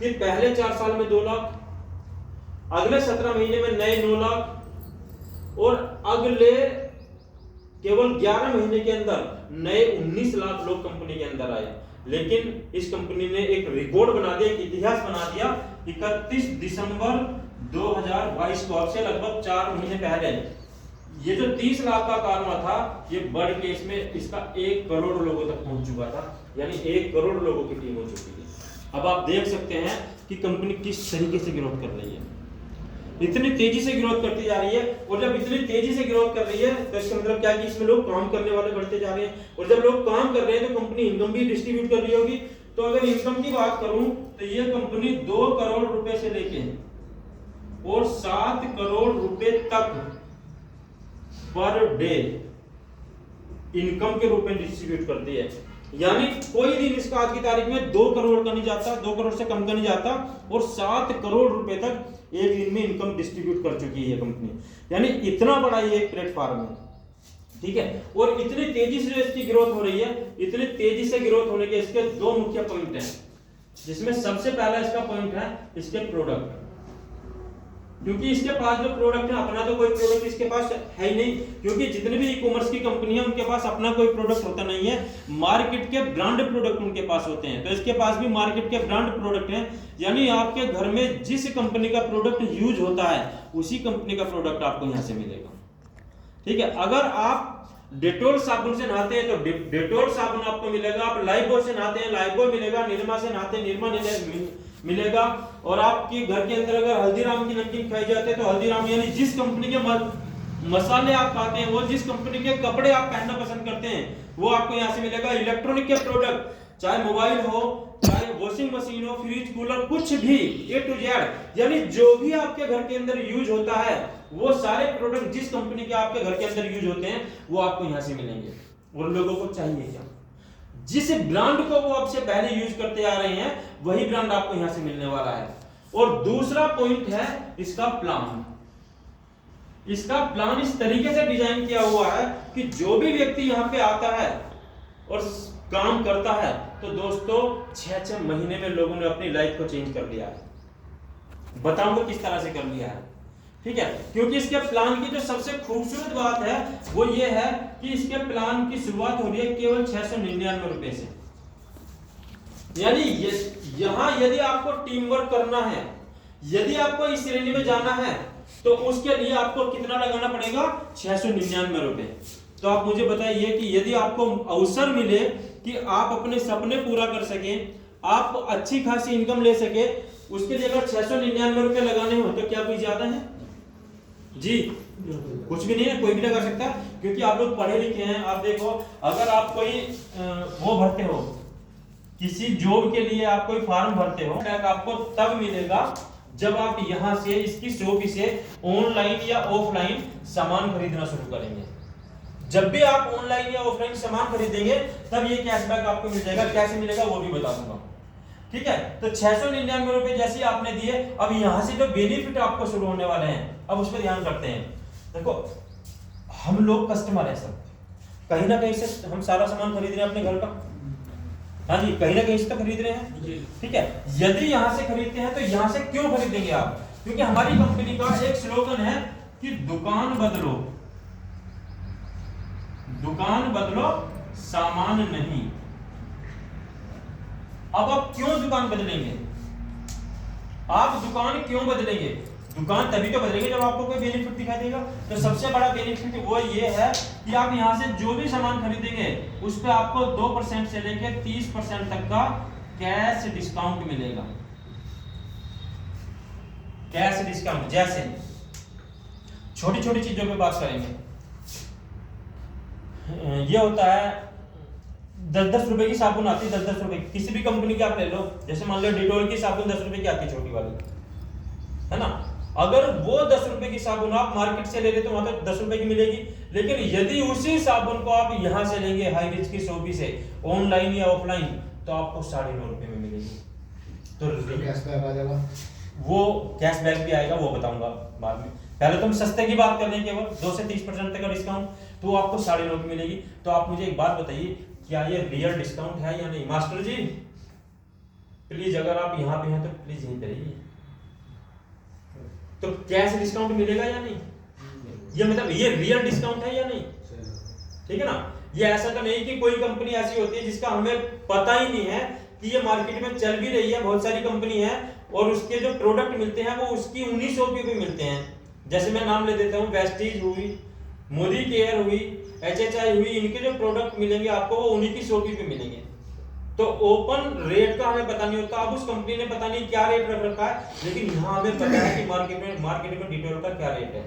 कि पहले 4 साल में 2 लाख, अगले 17 महीने में नए 9 लाख, और अगले केवल 11 महीने के अंदर नए 19 लाख लोग कंपनी के अंदर आए। लेकिन इस कंपनी ने एक रिकॉर्ड बना दिया, एक इतिहास बना दिया। 31 दिसंबर 2022 को, अब से लगभग 4 महीने पहले, ये जो 30 लाख का कारवां था, ये बढ़ के इसमें इसका 1 करोड़ लोगों तक पहुंच चुका था, यानी 1 करोड़ लोगों की टीम हो चुकी थी। अब आप देख सकते हैं कि कंपनी किस तरीके से ग्रोथ कर रही है, इतनी तेजी से ग्रोथ करती जा रही है। और जब इतनी तेजी से ग्रोथ कर रही है तो इसका मतलब क्या है कि इसमें लोग काम करने वाले बढ़ते जा रहे हैं, और जब लोग काम कर रहे हैं तो कंपनी इनकम भी डिस्ट्रीब्यूट कर रही होगी। तो अगर इनकम की बात करूं तो ये कंपनी 2 करोड़ रुपए से लेके और 7 करोड़ रुपए तक पर डे इनकम के रूप में डिस्ट्रीब्यूट करती है। यानी कोई दिन इसका आज की तारीख में 2 करोड़ का नहीं जाता, 2 करोड़ से कम का नहीं जाता, और 7 करोड़ रुपए तक एक दिन में इनकम डिस्ट्रीब्यूट कर चुकी है कंपनी। यानी इतना बड़ा ये एक प्लेटफॉर्म है, ठीक है। और इतनी तेजी से जो इसकी ग्रोथ हो रही है, इतनी तेजी से ग्रोथ होने के इसके 2 मुख्य पॉइंट हैं, जिसमें सबसे पहला इसका पॉइंट है इसके प्रोडक्ट। क्योंकि इसके पास जो प्रोडक्ट है, अपना तो कोई प्रोडक्ट इसके पास है ही नहीं, क्योंकि जितने भी ई कॉमर्स की कंपनी है उनके पास अपना कोई प्रोडक्ट होता नहीं है, मार्केट के ब्रांड प्रोडक्ट उनके पास होते हैं। तो इसके पास भी मार्केट के ब्रांड प्रोडक्ट हैं, यानी आपके घर में जिस कंपनी का प्रोडक्ट यूज होता है उसी कंपनी का प्रोडक्ट आपको यहाँ से मिलेगा, ठीक है। अगर आप डेटोल साबुन से नहाते हैं तो डेटोल साबुन आपको मिलेगा, आप लाइफबॉय से नहाते हैं लाइफबॉय मिलेगा, निरमा से नहाते हैं निरमा मिलेगा, और आपके घर के अंदर अगर हल्दीराम की नमकीन खाई जाती है तो हल्दीराम, यानी जिस कंपनी के मसाले आप खाते हैं, वो जिस कंपनी के कपड़े आप पहनना पसंद करते हैं, वो आपको यहाँ से मिलेगा। इलेक्ट्रॉनिक के प्रोडक्ट, चाहे मोबाइल हो, चाहे वॉशिंग मशीन हो, फ्रिज, कूलर, कुछ भी A to Z, यानी जो भी आपके घर के अंदर यूज होता है, वो सारे प्रोडक्ट जिस कंपनी के आपके घर के अंदर यूज होते हैं वो आपको यहाँ से मिलेंगे। और लोगों को चाहिए क्या, जिस ब्रांड को वो आपसे पहले यूज करते आ रहे हैं वही ब्रांड आपको यहां से मिलने वाला है। और दूसरा पॉइंट है इसका प्लान। इसका प्लान इस तरीके से डिजाइन किया हुआ है कि जो भी व्यक्ति यहां पे आता है और काम करता है तो दोस्तों 6-6 महीने में लोगों ने अपनी लाइफ को चेंज कर लिया है। बताऊंगा किस तरह से कर लिया है, ठीक है। क्योंकि इसके प्लान की जो सबसे खूबसूरत बात है वो ये है कि इसके प्लान की शुरुआत हो रही है केवल 699 रुपए से। यानी यहां यदि आपको टीम वर्क करना है, यदि आपको इस श्रेणी में जाना है, तो उसके लिए आपको कितना लगाना पड़ेगा, 699 रुपए। तो आप मुझे बताइए कि यदि आपको अवसर मिले कि आप अपने सपने पूरा कर सके, आप अच्छी खासी इनकम ले सके, उसके लिए अगर 699 रुपए लगाने हो तो क्या कोई ज्यादा है जी? कुछ भी नहीं है, कोई भी नहीं कर सकता, क्योंकि आप लोग पढ़े लिखे हैं। आप देखो, अगर आप कोई वो भरते हो, किसी जॉब के लिए आप कोई फॉर्म भरते हो, आपको तब मिलेगा जब आप यहाँ से इसकी शॉप से ऑनलाइन या ऑफलाइन सामान खरीदना शुरू करेंगे। जब भी आप ऑनलाइन या ऑफलाइन सामान खरीदेंगे तब ये कैशबैक आपको मिल जाएगा। कैसे मिलेगा वो भी बता दूंगा, ठीक है। तो 699 रुपए जैसे आपने दिए, अब यहाँ से जो बेनिफिट आपको शुरू होने वाले हैं, अब उस पर ध्यान करते हैं। देखो, हम लोग कस्टमर है सब, कहीं ना कहीं से हम सारा सामान खरीद रहे हैं अपने घर का, हाँ जी, कहीं ना कहीं से तो खरीद रहे हैं, ठीक है। यदि यहाँ से खरीदते हैं तो यहाँ से क्यों खरीदेंगे आप? क्योंकि हमारी कंपनी का एक स्लोगन है कि दुकान बदलो, दुकान बदलो, सामान नहीं। अब आप क्यों दुकान बदलेंगे? आप दुकान क्यों बदलेंगे? दुकान तभी तो बदलेंगे जब आपको कोई बेनिफिट दिखाई देगा। तो सबसे बड़ा बेनिफिट वो ये है कि आप यहाँ से जो भी सामान खरीदेंगे उस पे आपको 2% से लेकर 30% तक का कैश डिस्काउंट मिलेगा। कैश डिस्काउंट, जैसे छोटी छोटी चीजों पे बात करेंगे, ये होता है 10-10 रुपए की साबुन आती है, 10-10 रुपए की, किसी भी कंपनी की आप ले लो। जैसे मान लो डिटोल की साबुन 10 रुपए की आती है, छोटी वाली, है ना। अगर वो 10 रुपए की साबुन आप मार्केट से ले रहे तो वहां तो 10 रुपए की मिलेगी, लेकिन यदि उसी साबुन को आप यहां से लेंगे हाई रिच की शॉप से, ऑनलाइन या ऑफलाइन, तो आपको 9.5 रुपए में मिलेगी। तो कैशबैक आ जाएगा, वो कैशबैक भी आएगा, वो बताऊंगा बाद में। पहले तुम सस्ते की बात कर लें, केवल 2 से 30% तक का डिस्काउंट, तो आपको 9.5 की मिलेगी। तो आप मुझे एक बात बताइए, क्या ये रियल डिस्काउंट है या नहीं? मास्टर जी प्लीज, अगर आप यहाँ पे हैं तो प्लीज यहीं पे रहिए। तो कैश डिस्काउंट मिलेगा या नहीं? ये मतलब ये रियल डिस्काउंट है या नहीं? ठीक है ना। ये ऐसा तो नहीं कि कोई कंपनी ऐसी होती है जिसका हमें पता ही नहीं है कि ये मार्केट में चल भी रही है। बहुत सारी कंपनी है और उसके जो प्रोडक्ट मिलते हैं वो उसकी 1900 पे मिलते हैं। जैसे मैं नाम ले देता हूँ, वेस्टीज हुई, मोदी केयर हुई, HHI हुई, इनके जो प्रोडक्ट मिलेंगे आपको वो उन्हीं की शॉप पे मिलेंगे। तो ओपन रेट का हमें पता नहीं होता। अब उस कंपनी ने पता नहीं क्या रेट रख रखा है, लेकिन यहाँ हमें पता है कि मार्केट में डिटोल का क्या रेट है।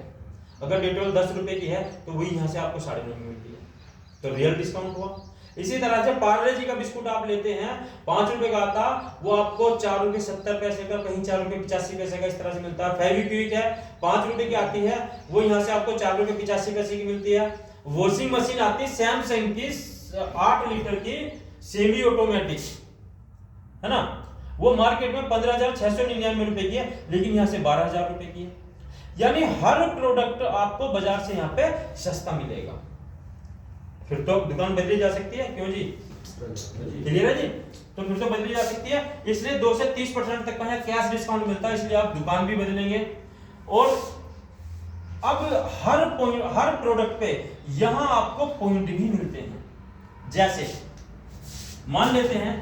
अगर डिटोल 10 रुपए की है तो वही यहाँ से आपको 9.5 में मिलती है, तो रियल डिस्काउंट हुआ। इसी तरह से पार्ले जी का बिस्कुट आप लेते हैं, 5 रुपए का आता, वो आपको 4 रुपए 70 पैसे का, कहीं 4 रुपए 85 पैसे का, इस तरह से मिलता है। फेविक्विक है 5 रुपए की आती है, वो यहाँ से आपको 4 रुपए 85 पैसे की मिलती है। वॉशिंग मशीन आती है सैमसंग की 8 लीटर की सेमी ऑटोमेटिक, है ना, वो मार्केट में 15,699 रुपए की है, लेकिन यहाँ से 12,000 रुपए की है। यानी हर प्रोडक्ट आपको बाजार से यहाँ पे सस्ता मिलेगा। फिर तो दुकान बदली जा सकती है, क्यों जी? क्लियर है जी? तो फिर तो बदली जा सकती है। इसलिए 2 से 30% तक का यहाँ कैश डिस्काउंट मिलता है, इसलिए आप दुकान भी बदलेंगे। और अब हर प्रोडक्ट पे यहाँ आपको पॉइंट भी मिलते हैं। जैसे मान लेते हैं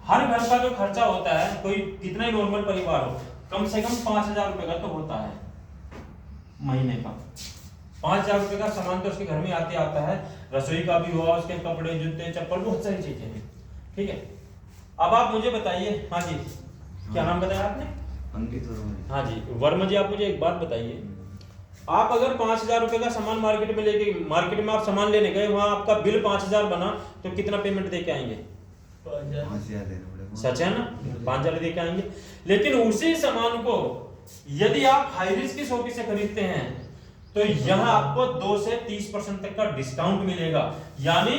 हर घर का जो खर्चा होता है, कोई कितना ही नॉर्मल परिवार हो, कम से कम 5,000 रुपए का तो होता है महीने का। 5,000 रुपए का सामान तो उसके घर में आते आता है, रसोई का भी हुआ, उसके कपड़े, जूते, चप्पल, बहुत सारी चीजें हैं, ठीक है। अब आप मुझे बताइए, हाँ जी, क्या नाम बताया आपने? अंकित वर्मा। हाँ जी, वर्मा जी, आप मुझे एक बात बताइए, आप अगर 5,000 रुपए का सामान मार्केट में आप सामान लेने गए, वहां आपका बिल 5,000 बना, तो कितना पेमेंट दे के आएंगे? 5,000। सच है ना, 5,000 दे के आएंगे। लेकिन उसी सामान को यदि आप हाई रिस्क की शॉप से खरीदते हैं तो यहाँ आपको 2 से 30% तक का डिस्काउंट मिलेगा। यानी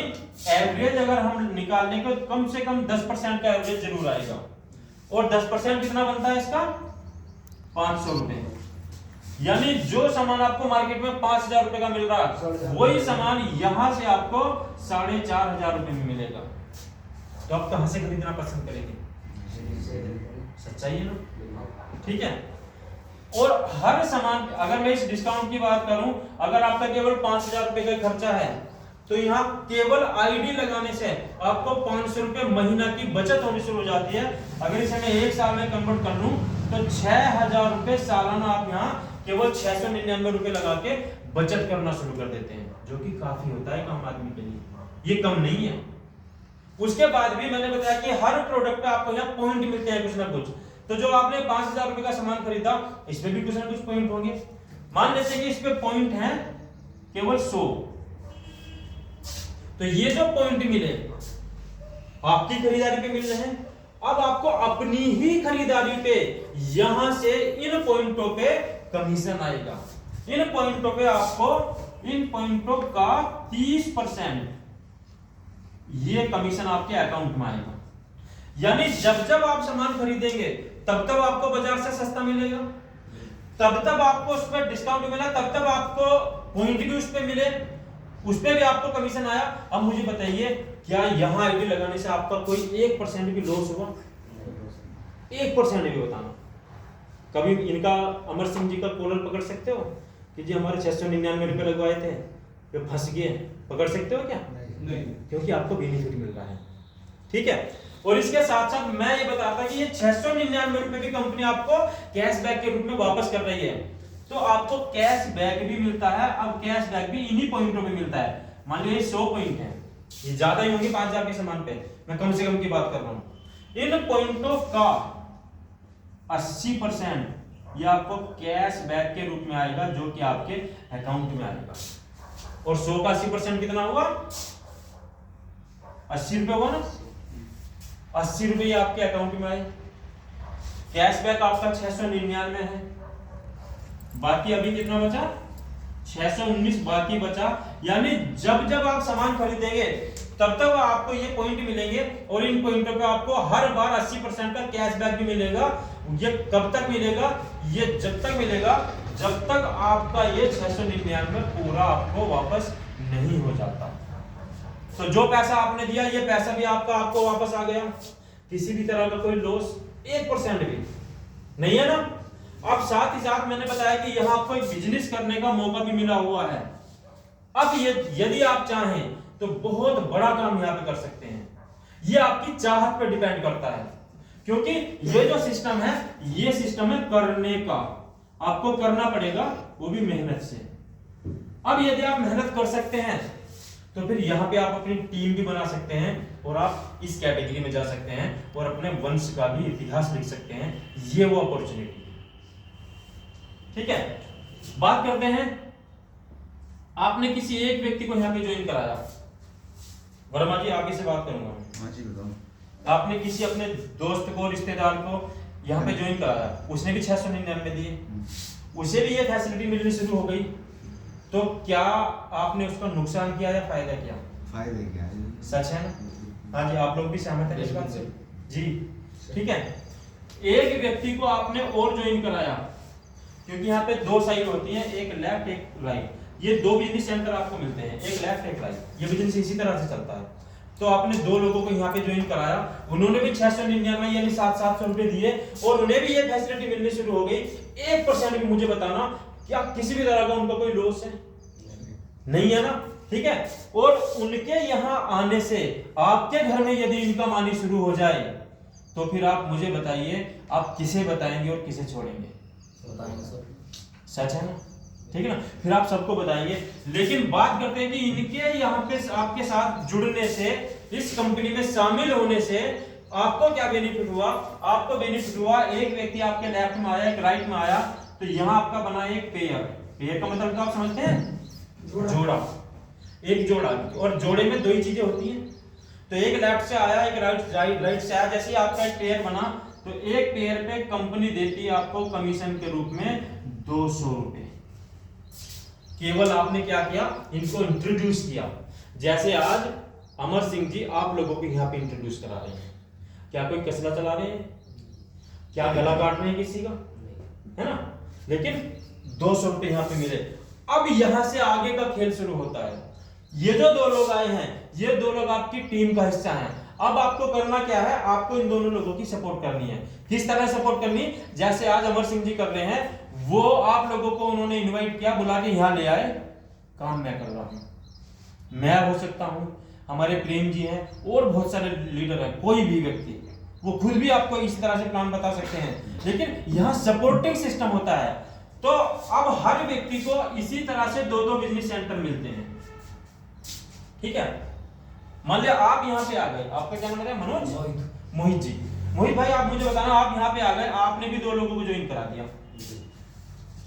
एवरेज अगर हम निकालने को, कम से कम 10% का एवरेज जरूर आएगा। और 10% कितना बनता है इसका? 500 रुपए। यानी जो सामान आपको मार्केट में 5,000 रुपए का मिल रहा है, वही सामान यहां से आपको 4,500 रुपए में मिलेगा। तो आप कहां से खरीदना पसंद करेंगे? सच्चाई है ना, ठीक है। और हर सामान, अगर मैं इस डिस्काउंट की बात करूं, अगर आपका केवल 5,000 रुपए का खर्चा है, तो यहाँ केवल आईडी लगाने से आपको 500 रुपए महीना की बचत होनी शुरू हो जाती है। अगर इसे मैं 1 साल में कन्वर्ट कर लूं तो 6,000 रुपए सालाना आप यहाँ केवल 699 रुपए लगा के बचत करना शुरू कर देते हैं, जो कि काफी होता है आम आदमी के लिए, ये कम नहीं है। उसके बाद भी मैंने बताया कि हर प्रोडक्ट पे आपको यहाँ पॉइंट मिलते हैं कुछ ना कुछ। तो जो आपने 5,000 रुपए का सामान खरीदा, इसमें भी कुछ ना कुछ पॉइंट होंगे। मान लेते हैं कि इस पे पॉइंट है केवल 100, तो ये जो पॉइंट मिले आपकी खरीदारी पे मिल रहे हैं। अब आपको अपनी ही खरीदारी पे यहां से इन पॉइंटों पे कमीशन आएगा। इन पॉइंटों पे आपको इन पॉइंटों का 30% ये कमीशन आपके अकाउंट में आएगा। यानी जब जब आप सामान खरीदेंगे तब तब आपको बाजार से सस्ता मिलेगा, तब तब आपको उस पर डिस्काउंट मिला, तब तब आपको पॉइंट भी उस पर मिले, उस पर भी आपको कमीशन आया। अब मुझे बताइए, क्या यहां आईडी लगाने से आपका कोई 1% भी लॉस हुआ? 1% भी बताना। कभी इनका अमर सिंह जी का कॉलर पकड़ सकते हो कि जी हमारे 699 रुपए लगवाए थे तो फंस गए, पकड़ सकते हो क्या? नहीं, क्योंकि आपको बेनिफिट मिल रहा है। ठीक है, और इसके साथ साथ मैं ये बताता कि ये 699 रुपए की कंपनी आपको कैशबैक के रूप में वापस कर रही है, तो आपको कैशबैक भी मिलता है। अब कैशबैक भी इन्हीं पॉइंटों पे मिलता है। मान लीजिए 100 पॉइंट है, ये ज्यादा ही होंगे 5000 के सामान पे, मैं कम से कम की बात कर रहा हूं। इन पॉइंटों का 80% ये आपको कैशबैक के रूप में आएगा, जो कि आपके अकाउंट में आएगा। और 100 का 80% कितना हुआ? 80 रुपए हुआ ना। 80 रुपए आपके अकाउंट में आए। कैशबैक आपका 699 है, बाकी अभी कितना बचा? 619 बाकी बचा। यानी जब जब आप सामान खरीदेंगे तब तक आपको ये पॉइंट मिलेंगे, और इन पॉइंटों पे आपको हर बार 80% का कैशबैक भी मिलेगा। ये कब तक मिलेगा? ये जब तक मिलेगा जब तक आपका ये 699 पूरा आपको वापस नहीं हो जाता। तो जो पैसा आपने दिया ये पैसा भी आपको वापस आ गया, किसी भी तरह का कोई लॉस 1% भी नहीं है ना। अब साथ ही साथ मैंने बताया कि यहां आपको एक बिजनेस करने का मौका भी मिला हुआ है। अब ये यदि आप चाहें तो बहुत बड़ा काम यहां पे कर सकते हैं। ये आपकी चाहत पे डिपेंड करता है, क्योंकि ये जो सिस्टम है ये सिस्टम है करने का, आपको करना पड़ेगा, वो भी मेहनत से। अब यदि आप मेहनत कर सकते हैं तो फिर यहाँ पे आप अपनी टीम भी बना सकते हैं और आप इस कैटेगरी में जा सकते हैं और अपने वंश का भी इतिहास लिख सकते हैं। ये वो अपॉर्चुनिटी। ठीक है, बात करते हैं, आपने किसी एक व्यक्ति को यहाँ पे ज्वाइन कराया, वर्मा जी आगे से बात करूंगा। हाँ जी बताओ। आपने किसी अपने दोस्त को, रिश्तेदार को यहाँ पे ज्वाइन कराया, उसने भी 699 दिए, उसे भी ये फैसिलिटी मिलनी शुरू हो गई, तो क्या आपने उसका नुकसान किया या फायदा किया? फायदे क्या है? सच है ना? हाँ जी, आप लोग भी सहमत हैं इस बात से? जी ठीक है। एक व्यक्ति को आपने और ज्वाइन कराया, क्योंकि यहाँ पे दो साइड होती है, एक लेफ्ट एक राइट, ये दो बिजनेस सेंटर आपको मिलते हैं, एक लेफ्ट एक राइट, ये बिजनेस इसी तरह से चलता है। तो आपने दो लोगों को यहाँ पे ज्वाइन कराया, उन्होंने भी 699 यानी 700 रुपए दिए और उन्हें भी ये फैसिलिटी मिलनी शुरू हो गई। 1% भी मुझे बताना क्या किसी भी तरह का उनका कोई लॉस है? नहीं है ना। ठीक है, और उनके यहाँ आने से आपके घर में यदि इनकम आनी शुरू हो जाए तो फिर आप मुझे बताइए, आप किसे बताएंगे और किसे छोड़ेंगे? सच है ना? ठीक है ना, फिर आप सबको बताएंगे। लेकिन बात करते हैं कि इनके यहाँ पे आपके साथ जुड़ने से, इस कंपनी में शामिल होने से आपको क्या बेनिफिट हुआ? आपको बेनिफिट हुआ, एक व्यक्ति आपके लेफ्ट में आया, एक राइट में आया, तो यहाँ आपका बना एक पेयर। पेयर का मतलब तो आप समझते हैं? जोड़ा, एक जोड़ा। और जोड़े में दो ही चीजें होती हैं, तो एक लेफ्ट से आया, एक राइट से आया। जैसे आपका एक पेयर बना, तो एक पेयर पे कंपनी देती है आपको कमीशन के रूप में 200 रुपए। केवल आपने क्या किया? इनको इंट्रोड्यूस किया। जैसे आज अमर सिंह जी आप लोगों को यहाँ पे इंट्रोड्यूस करा रहे हैं। क्या कोई कसला चला रहे हैं? क्या गला काट रहे हैं किसी का? है ना? लेकिन 200 रुपए यहाँ पे मिले। अब यहां से आगे का खेल शुरू होता है। ये जो दो लोग आए हैं, ये दो लोग आपकी टीम का हिस्सा हैं। अब आपको करना क्या है? आपको इन दोनों लोगों की सपोर्ट करनी है। किस तरह सपोर्ट करनी? जैसे आज अमर सिंह जी कर रहे हैं, वो आप लोगों को उन्होंने इनवाइट किया, बुला के यहाँ ले आए, काम मैं कर रहा हूं, मैं हो सकता हूं, हमारे प्रेम जी हैं और बहुत सारे लीडर हैं, कोई भी व्यक्ति, वो खुद भी आपको इसी तरह से प्लान बता सकते हैं। लेकिन यहाँ सपोर्टिंग सिस्टम होता है। तो अब हर व्यक्ति को इसी तरह से दो दो बिजनेस सेंटर मिलते हैं। ठीक है, मान लिया आप यहाँ पे आ गए, आपका क्या नाम है? मनोज? मोहित जी। मोहित भाई आप मुझे बताना, आप यहाँ पे आ गए, आपने भी दो लोगों को ज्वाइन करा दिया,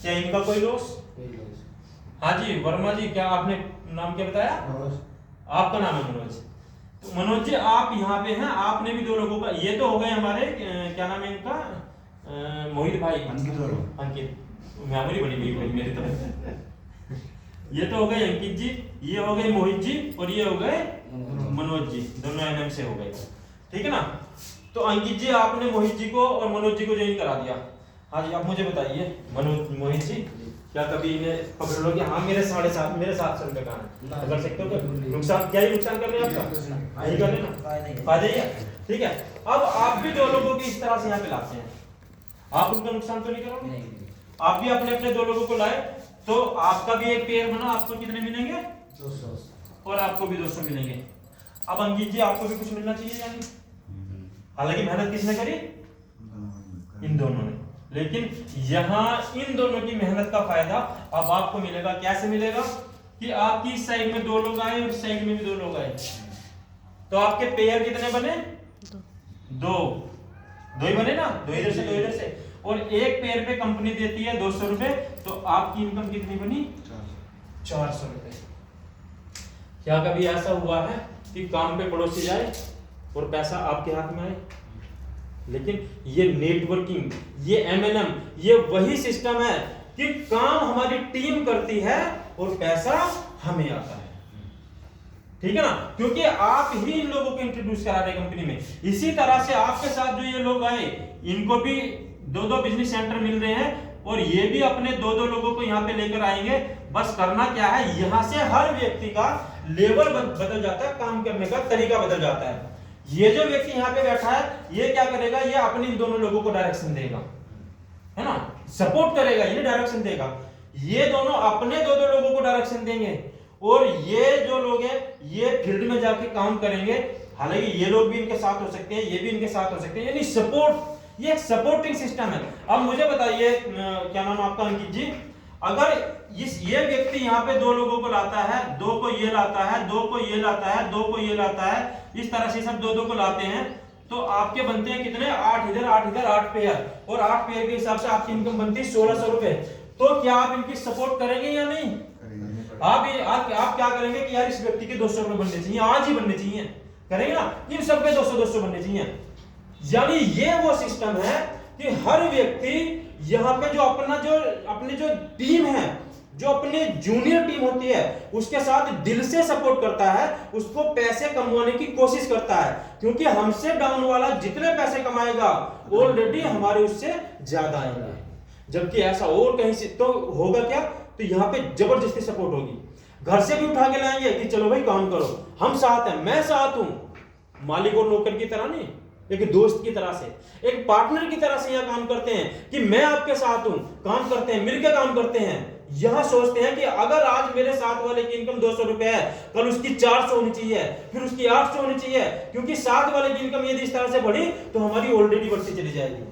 क्या इनका कोई लॉस? हाँ जी वर्मा जी, क्या आपने नाम क्या बताया? आपका नाम है मनोज। तो मनोज जी आप यहाँ पे हैं, आपने भी 2 लोगों का, ये तो हो गए हमारे क्या नाम है इनका, मोहित भाई, अंकित, मेमोरी बनी हुई भाई मेरी तरफ। ये तो हो गए अंकित जी, ये हो गए मोहित जी, और ये हो गए मनोज जी, दोनों एमएम से हो गए, ठीक है ना। तो अंकित जी आपने मोहित जी को और मनोज जी को ज्वाइन करा दिया। हाँ जी अब मुझे बताइए मोहित जी, क्या कभी इन्हें पकड़ लो कि हाँ मेरे 750 मेरे 700 रुपए का है, कर सकते हो? नुकसान क्या ही नुकसान कर रहे हैं आपका, यही कर रहे ना, फायदा ही है, ठीक है। अब आप भी 2 लोगों की इस तरह से यहाँ पे लाते हैं, आप उनका नुकसान तो नहीं करोगे? आप भी अपने अपने 2 लोगों को लाए, तो आपका भी एक पेयर बना, आपको कितने मिलेंगे? 200, और आपको भी 200 मिलेंगे। अब अंकित जी आपको भी कुछ मिलना चाहिए यानी, हालांकि मेहनत किसने करी? इन दोनों ने, लेकिन यहाँ इन दोनों की मेहनत का फायदा अब आपको मिलेगा। कैसे मिलेगा? कि आपकी इस साइड में 2 लोग आए और इस साइड में भी 2 लोग आए, तो आपके पेयर कितने बने? 2 ही बने ना, 2 इधर से 2 इधर से, और एक पेयर पे कंपनी देती है 200 रुपए, तो आपकी इनकम कितनी बनी? 400 रुपए। क्या कभी ऐसा हुआ है कि काम पे पड़ोसी जाए और पैसा आपके हाथ में आए? लेकिन ये नेटवर्किंग, ये एमएनएम, ये वही सिस्टम है कि काम हमारी टीम करती है और पैसा हमें आता है, ठीक है ना, क्योंकि आप ही इन लोगों को इंट्रोड्यूस करा रहे कंपनी में। इसी तरह से आपके साथ जो ये लोग आए, इनको भी 2 बिजनेस सेंटर मिल रहे हैं, और ये भी अपने 2 लोगों को यहाँ पे लेकर आएंगे। बस करना क्या है, यहाँ से हर व्यक्ति का लेवल बदल जाता है, काम करने का तरीका बदल जाता है। ये जो व्यक्ति यहाँ पे बैठा है, ये क्या करेगा? ये अपने इन 2 लोगों को डायरेक्शन देगा, है ना, सपोर्ट करेगा, ये डायरेक्शन देगा। ये दोनों अपने 2 लोगों को डायरेक्शन देंगे, और ये जो लोग हैं ये फील्ड में जाके काम करेंगे। हालांकि ये लोग भी इनके साथ हो सकते हैं, ये भी इनके साथ हो सकते हैं, यानी सपोर्ट, ये एक सपोर्टिंग सिस्टम है। अब मुझे बताइए क्या नाम आपका? अंकित जी, अगर ये व्यक्ति यहाँ पे 2 लोगों को लाता है, 2 को ये लाता है, 2 को ये लाता है, 2 को ये लाता है, इस तरह से सब 2 को लाते हैं, तो आपके बनते हैं कितने? 8 इधर 8 इधर, 8 पेयर, और 8 पेयर के हिसाब से आपकी इनकम बनती है 1600 रुपए। तो क्या आप इनकी सपोर्ट करेंगे या नहीं? आप क्या करेंगे कि यार इस व्यक्ति के 200 रुपए बनने चाहिए, आज ही बनने चाहिए, करेंगे ना, इन सबके 200 बनने चाहिए। यानी ये वो सिस्टम है कि हर व्यक्ति यहाँ पे जो अपनी जो टीम है, जो अपनी जूनियर टीम होती है, उसके साथ दिल से सपोर्ट करता है, उसको पैसे कमाने की कोशिश करता है, क्योंकि हमसे डाउन वाला जितने पैसे कमाएगा ऑलरेडी हमारे उससे ज्यादा आएंगे। जबकि ऐसा और कहीं से तो होगा क्या? तो यहाँ पे जबरदस्ती सपोर्ट होगी, घर से भी उठा के लाएंगे कि चलो भाई काम करो, हम साथ हैं, मैं साथ हूं, मालिक और नौकर की तरह नहीं, एक दोस्त की तरह से, एक पार्टनर की तरह से यहाँ काम करते हैं कि मैं आपके साथ हूं, काम करते हैं, मिलकर काम करते हैं। यहां सोचते हैं कि अगर आज मेरे साथ वाले की इनकम 200 रुपए है, कल उसकी 400 होनी चाहिए, फिर उसकी 800 होनी चाहिए, क्योंकि साथ वाले की इनकम यदि इस तरह से बढ़ी तो हमारी ऑलरेडी बढ़ती चली जाएगी।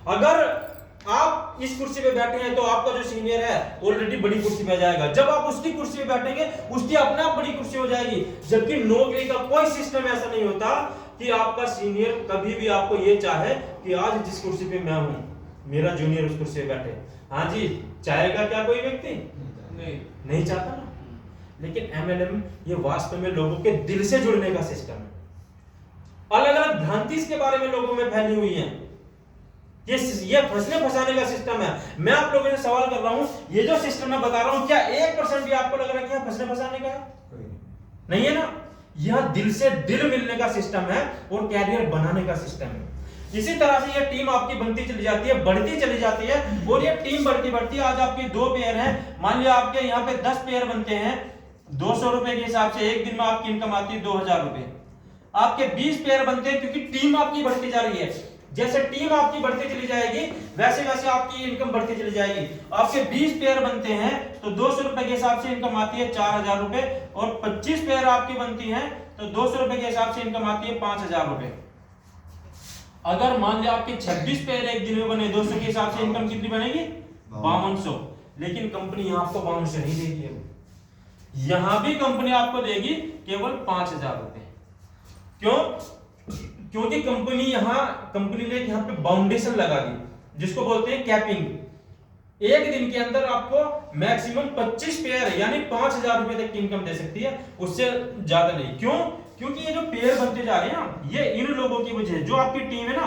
अगर आप इस कुर्सी पे बैठे हैं तो आपका जो सीनियर है ऑलरेडी बड़ी कुर्सी पे जाएगा, जब आप उसकी कुर्सी पे बैठेंगे उसकी अपने आप बड़ी कुर्सी हो जाएगी। जबकि नौकरी का कोई सिस्टम ऐसा नहीं होता कि आपका सीनियर कभी भी आपको ये चाहे कि आज जिस कुर्सी पे मैं हूं मेरा जूनियर उस कुर्सी पे बैठे। हाँ जी, चाहेगा क्या कोई व्यक्ति? नहीं चाहता ना। लेकिन एमएलएम ये वास्तव में लोगों के दिल से जुड़ने का सिस्टम है। अलग अलग भ्रांति इसके बारे में लोगों में फैली हुई है, ये फंसने फंसाने का सिस्टम है। मैं आप लोगों से सवाल कर रहा हूं, ये जो सिस्टम मैं बता रहा हूं, क्या 1% भी आपको लग रहा है कि फंसने फंसाने का है? नहीं है ना। यह दिल से दिल मिलने का सिस्टम है और कैरियर बनाने का सिस्टम है। इसी तरह से ये टीम आपकी बनती चली जाती है, बढ़ती चली जाती है, और ये टीम बढ़ती बढ़ती, आज आपकी 2 पेयर हैं, मान लिया आपके यहाँ पे 10 पेयर बनते हैं, 200 रुपए के हिसाब से एक दिन में आपकी इनकम आती है 2000 रुपए। आपके 20 पेयर बनते हैं, क्योंकि टीम आपकी बढ़ती जा रही है। जैसे टीम आपकी बढ़ती चली जाएगी वैसे वैसे आपकी इनकम बढ़ती चली जाएगी। आपके 20 पेयर बनते हैं तो 200 रुपए के हिसाब से इनकम आती है 4000 रुपए, और 25 पेयर आपकी बनती हैं तो 200 रुपए के हिसाब से इनकम आती है 5000 रुपए। अगर मान लिया आपके 26 पेयर एक दिन में बने, 200 के हिसाब से इनकम कितनी बनेगी? 5200। लेकिन कंपनी यहां आपको 5200 नहीं देगी, यहां भी कंपनी आपको देगी केवल 5000 रुपए। क्यों? क्योंकि कंपनी ने यहां पे बाउंडेशन लगा दी, जिसको बोलते हैं कैपिंग। एक दिन के अंदर आपको मैक्सिमम 25 पेयर यानी 5,000 रुपए तक की इनकम दे सकती है, उससे ज्यादा नहीं। क्यों? क्योंकि ये जो पेयर बनते जा रहे हैं ना, ये इन लोगों की वजह, जो आपकी टीम है ना,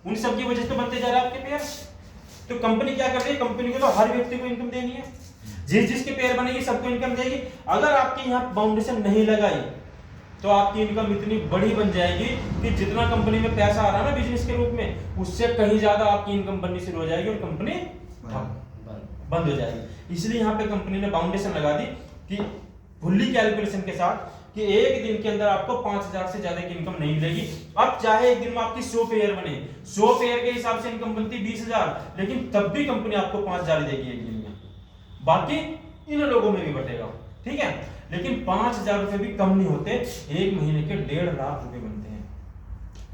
उन सब की वजह से बनते जा रहे हैं आपके पेयर। तो कंपनी क्या कर रही है? कंपनी को तो हर व्यक्ति को इनकम देनी है, जिस जिसके पेयर बनेगी सबको इनकम देगी। अगर आपकी यहाँ बाउंडेशन नहीं लगाई तो आपकी इनकम इतनी बड़ी बन जाएगी कि जितना कंपनी में पैसा आ रहा है ना बिजनेस के रूप में, उससे कहीं ज्यादा आपकी इनकम बननी शुरू हो जाएगी और कंपनी बंद हो जाएगी। इसलिए यहाँ पे कंपनी ने बाउंडेशन लगा दी कि फुल्ली कैलकुलेशन के साथ कि एक दिन के अंदर आपको 5,000 से ज्यादा की इनकम नहीं मिलेगी। अब चाहे एक दिन में आपकी 100 पेयर बने, 100 पेयर के हिसाब से इनकम बनती 20,000, लेकिन तब भी कंपनी आपको 5,000 देगी एक दिन में, बाकी इन लोगों में भी बटेगा, ठीक है। लेकिन 5,000 रुपए भी कम नहीं होते, एक महीने के 1.5 लाख रुपए बनते हैं।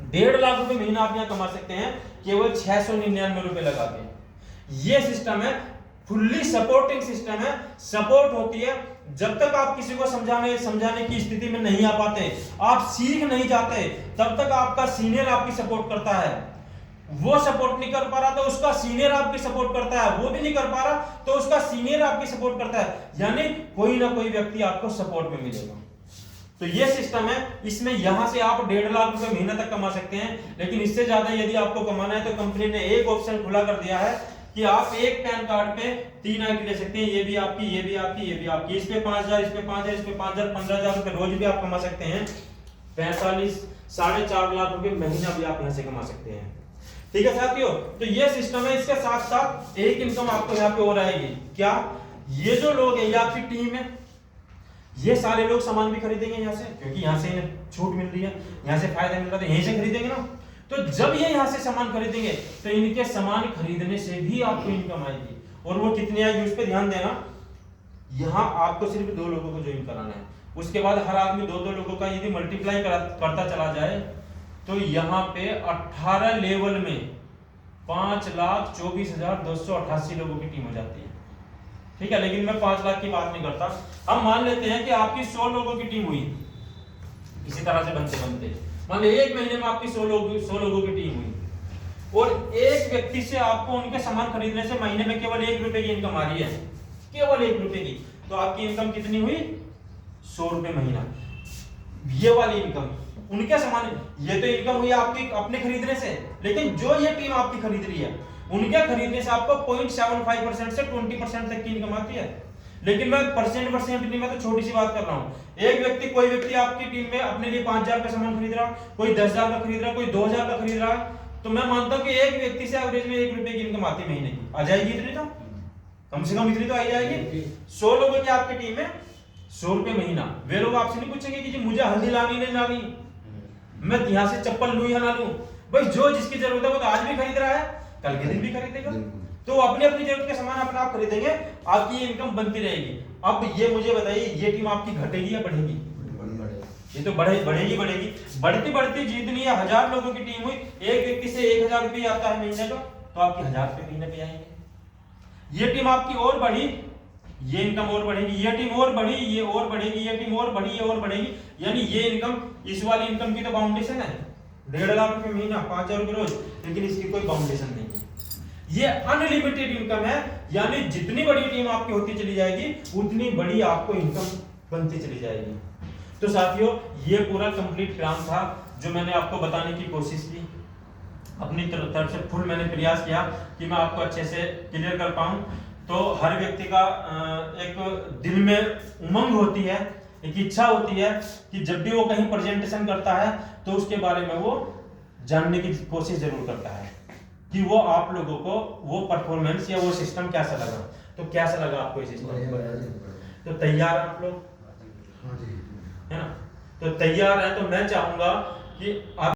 1.5 लाख रुपए महीना आप यहाँ कमा सकते हैं केवल 699 रुपए लगा के। ये सिस्टम है, फुल्ली सपोर्टिंग सिस्टम है, सपोर्ट होती है। जब तक आप किसी को समझाने की स्थिति में नहीं आ पाते, आप सीख नहीं जाते, तब तक आपका सीनियर आपकी सपोर्ट करता है। वो सपोर्ट नहीं कर पा रहा तो उसका सीनियर आपकी सपोर्ट करता है, वो भी नहीं कर पा रहा तो उसका सीनियर आपकी सपोर्ट करता है, यानी कोई ना कोई व्यक्ति आपको सपोर्ट में मिलेगा। तो ये सिस्टम है, इसमें यहां से आप 1.5 लाख रुपए महीना तक कमा सकते हैं। लेकिन इससे ज्यादा यदि आपको कमाना है तो कंपनी ने एक ऑप्शन खुला कर दिया है कि आप एक पैन कार्ड पे 3 आईडी ले सकते हैं, ये भी आपकी, ये भी आपकी, ये भी आपकी। इस पे 5,000, इस पे 5,000, इस पे 5,000, 15,000 रुपए रोज भी आप कमा सकते हैं। 45-4.5 लाख रुपए महीना भी आप यहाँ से कमा सकते हैं, ठीक है साथियों। तो ये सिस्टम है, इसके साथ साथ एक इनकम आपको यहाँ पे और आएगी। क्या? ये जो लोग हैं, ये आपकी टीम है, ये सारे लोग सामान भी खरीदेंगे यहाँ से, क्योंकि यहाँ से इन्हें छूट मिल रही है, यहाँ से फायदा मिल रहा है, तो यहीं से खरीदेंगे ना। तो जब ये यहाँ से सामान खरीदेंगे तो इनके सामान खरीदने से भी आपको इनकम आएगी। और वो कितनी आएगी उस पर ध्यान देना। यहाँ आपको सिर्फ 2 लोगों को ज्वाइन कराना है, उसके बाद हर आदमी 2-2 लोगों का यदि मल्टीप्लाई करता चला जाए तो यहाँ पे 18 लेवल में 5,24,288 लोगों की टीम हो जाती है, ठीक है। लेकिन मैं 5 लाख की बात नहीं करता। हम मान लेते हैं कि आपकी 100 लोगों की टीम हुई, इसी तरह से बनते बनते मान लीजिए एक महीने में आपकी 100 लोगों की टीम हुई, और एक व्यक्ति से आपको उनके सामान खरीदने से महीने में केवल 1 रुपए की इनकम आ रही है, केवल 1 रुपए की। तो आपकी इनकम कितनी हुई? 100 रुपए महीना। ये वाली इनकम उनके सामान, ये तो इनकम हुई आपकी अपने खरीदने से, लेकिन जो ये टीम आपकी खरीद रही है उनके खरीदने से आपको 0.75% से 20% तक की इनकम आती है। लेकिन मैं परसेंट नहीं, मैं तो छोटी सी बात कर रहा हूँ। कोई व्यक्ति आपकी टीम में अपने लिए 5,000 का सामान खरीद रहा, कोई 10,000 का खरीद रहा, कोई 2,000 का खरीद रहा, तो मैं मानता हूँ कि एक व्यक्ति से एवरेज में 1 रुपए की इनकम आती महीने की। आ जाएगी इतनी, तो कम से कम इतनी तो आ जाएगी। 100 लोगों की आपकी टीम है, 100 रुपए महीना। वे लोग आपसे नहीं पूछेंगे कि जी मुझे हल्दी लानी नहीं लानी, मैं यहाँ से चप्पल लूं या ना लूं। भाई जो जिसकी जरूरत है वो तो आज भी खरीद रहा है, कल के दिन भी खरीदेगा। तो अपनी अपनी जरूरत के सामान अपने आप खरीदेंगे, आपकी ये इनकम बनती रहेगी। अब ये मुझे बताइए, ये टीम आपकी घटेगी या बढ़ेगी? ये तो बढ़ेगी। बढ़ती जितनी 1,000 लोगों की टीम हुई, एक व्यक्ति से 1,000 रुपये आता है महीने का, तो आपके 1,000 रुपये महीने पे आएंगे। ये टीम आपकी और बढ़ी, ये इनकम और बढ़ेगी, ये टीम और बढ़ी, ये और बढ़ेगी, ये टीम और बढ़ी, ये और बढ़ेगी। यानी ये इनकम, इस वाली इनकम की तो बाउंडेशन है 1.5 लाख रुपए महीना, 5,000 रुपए रोज, लेकिन इसकी कोई बाउंडेशन नहीं है। ये अनलिमिटेड इनकम है, यानी जितनी बड़ी टीम आपकी होती चली जाएगी उतनी बड़ी आपको इनकम बनती चली जाएगी। तो साथियों, ये पूरा कंप्लीट प्लान था जो मैंने आपको बताने की कोशिश की। अपनी तरफ से फुल मैंने प्रयास किया कि मैं आपको अच्छे से क्लियर कर पाऊं। तो हर व्यक्ति का एक दिल में उमंग होती है, एक इच्छा होती है कि जब भी वो कहीं प्रेजेंटेशन करता है तो उसके बारे में वो जानने की कोशिश जरूर करता है कि वो आप लोगों को वो परफॉर्मेंस या वो सिस्टम कैसा लगा। तो कैसा लगा आपको ये सिस्टम? तो तैयार हैं आप लोग, है ना? तो तैयार है तो मैं चाहूंगा कि आप